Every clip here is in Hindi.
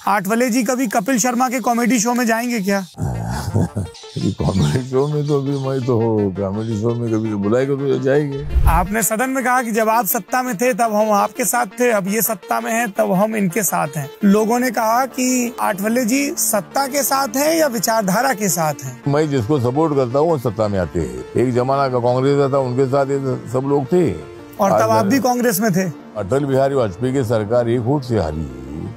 आठवले जी कभी कपिल शर्मा के कॉमेडी शो में जाएंगे क्या? कॉमेडी शो में तो अभी मैं तो कॉमेडी शो में कभी बुलाएगा तो जाएंगे। आपने सदन में कहा कि जब आप सत्ता में थे तब हम आपके साथ थे, अब ये सत्ता में हैं तब हम इनके साथ हैं। लोगों ने कहा कि आठवले जी सत्ता के साथ हैं या विचारधारा के साथ हैं? मैं जिसको सपोर्ट करता हूँ वो सत्ता में आते हैं। एक जमाना का कांग्रेस था, उनके साथ ये सब लोग थे। और तब आप भी कांग्रेस में थे। अटल बिहारी वाजपेयी की सरकार एक वोट से हारी।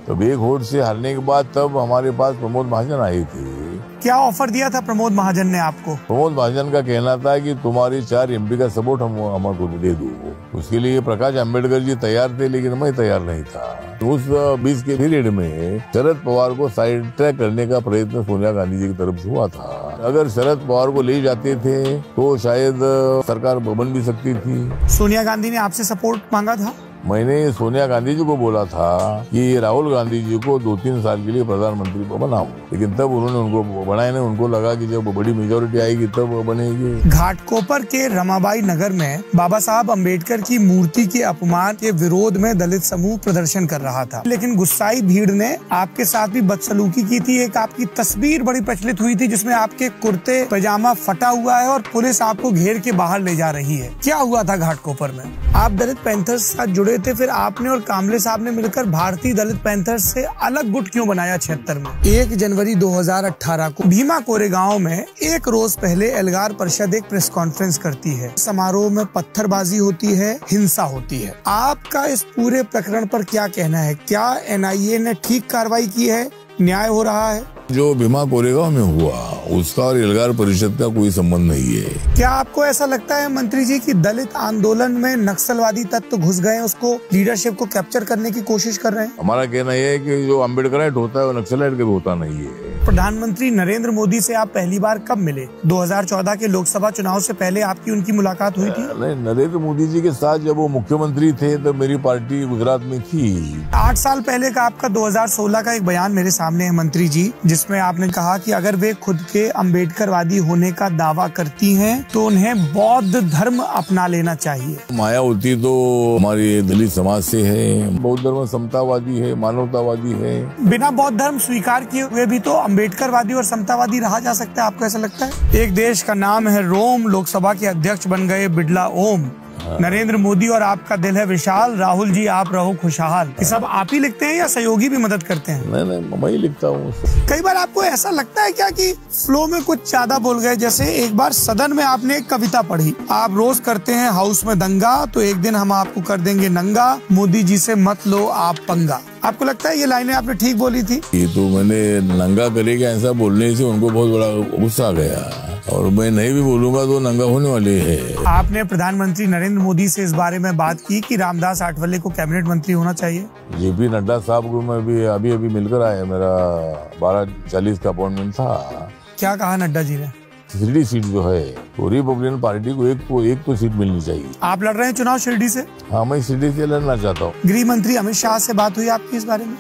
तब एक वोट से हारने के बाद तब हमारे पास प्रमोद महाजन आए थे। क्या ऑफर दिया था प्रमोद महाजन ने आपको? प्रमोद महाजन का कहना था कि तुम्हारी 4 MP का सपोर्ट हम हमको दे दो। उसके लिए प्रकाश अम्बेडकर जी तैयार थे, लेकिन मैं तैयार नहीं था। उस 20 के पीरियड में शरद पवार को साइड ट्रैक करने का प्रयत्न सोनिया गांधी जी की तरफ से हुआ था। अगर शरद पवार को ले जाते थे तो शायद सरकार बन भी सकती थी। सोनिया गांधी ने आपसे सपोर्ट मांगा था? मैंने सोनिया गांधी जी को बोला था कि राहुल गांधी जी को 2-3 साल के लिए प्रधानमंत्री बनाओ, लेकिन तब उन्होंने उनको बनाया नहीं। उनको लगा कि जब बड़ी मेजोरिटी आएगी तब बनेगी। घाटकोपर के रमाबाई नगर में बाबा साहब अम्बेडकर की मूर्ति के अपमान के विरोध में दलित समूह प्रदर्शन कर रहा था, लेकिन गुस्साई भीड़ ने आपके साथ भी बदसलूकी की थी। एक आपकी तस्वीर बड़ी प्रचलित हुई थी जिसमें आपके कुर्ते पैजामा फटा हुआ है और पुलिस आपको घेर के बाहर ले जा रही है। क्या हुआ था घाटकोपर में? आप दलित पैंथर्स से साथ जुड़े थे, फिर आपने और कामले साहब ने मिलकर भारतीय दलित पैंथर्स से अलग गुट क्यों बनाया 76 में? 1 जनवरी 2018 को भीमा कोरेगांव में एक रोज पहले एल्गार परिषद एक प्रेस कॉन्फ्रेंस करती है। समारोह में पत्थरबाजी होती है, हिंसा होती है। आपका इस पूरे प्रकरण पर क्या कहना है? क्या NIA ने ठीक कार्रवाई की है? न्याय हो रहा है? जो भीमा कोरेगांव में हुआ उसका और एल्गार परिषद का कोई संबंध नहीं है। क्या आपको ऐसा लगता है मंत्री जी कि दलित आंदोलन में नक्सलवादी तत्व घुस गए, उसको लीडरशिप को कैप्चर करने की कोशिश कर रहे हैं? हमारा कहना यह है कि जो अम्बेडकराइट होता है वो नक्सलाइट कभी होता नहीं है। प्रधानमंत्री नरेंद्र मोदी से आप पहली बार कब मिले? 2014 के लोकसभा चुनाव से पहले आपकी उनकी मुलाकात हुई थी? नहीं, नरेंद्र मोदी जी के साथ जब वो मुख्यमंत्री थे तब मेरी पार्टी गुजरात में थी। 8 साल पहले का आपका 2016 का एक बयान मेरे सामने है मंत्री जी, जिसमें आपने कहा कि अगर वे खुद के अम्बेडकरवादी होने का दावा करती हैं तो उन्हें बौद्ध धर्म अपना लेना चाहिए। मायावती तो हमारी दलित समाज से है। बौद्ध धर्म समतावादी है, मानवतावादी है। बिना बौद्ध धर्म स्वीकार किए हुए भी तो अम्बेडकरवादी और समतावादी रहा जा सकता है, आपको ऐसा लगता है? एक देश का नाम है रोम, लोकसभा के अध्यक्ष बन गए बिड़ला ओम। नरेंद्र मोदी और आपका दिल है विशाल, राहुल जी आप रहो खुशहाल। ये सब आप ही लिखते हैं या सहयोगी भी मदद करते हैं? नहीं, मैं ही लिखता हूँ। कई बार आपको ऐसा लगता है क्या कि फ्लो में कुछ ज्यादा बोल गए? जैसे एक बार सदन में आपने एक कविता पढ़ी, आप रोज करते हैं हाउस में दंगा, तो एक दिन हम आपको कर देंगे नंगा, मोदी जी से मत लो आप पंगा। आपको लगता है ये लाइनें आपने ठीक बोली थी? ये तो मैंने नंगा करेगा ऐसा बोलने से उनको बहुत बड़ा गुस्सा आ गया, और मैं नहीं भी बोलूंगा तो नंगा होने वाले हैं। आपने प्रधानमंत्री नरेंद्र मोदी से इस बारे में बात की कि रामदास आठवले को कैबिनेट मंत्री होना चाहिए? JP नड्डा साहब को मैं भी अभी मिलकर आया, मेरा 12:40 का अपॉइंटमेंट था। क्या कहा नड्डा जी ने? शिरडी सीट जो है तो रिपब्लिकन पार्टी को एक तो सीट मिलनी चाहिए। आप लड़ रहे हैं चुनाव शिरडी से? हाँ, मैं शिरडी से लड़ना चाहता हूँ। गृह मंत्री अमित शाह से बात हुई आपकी इस बारे में?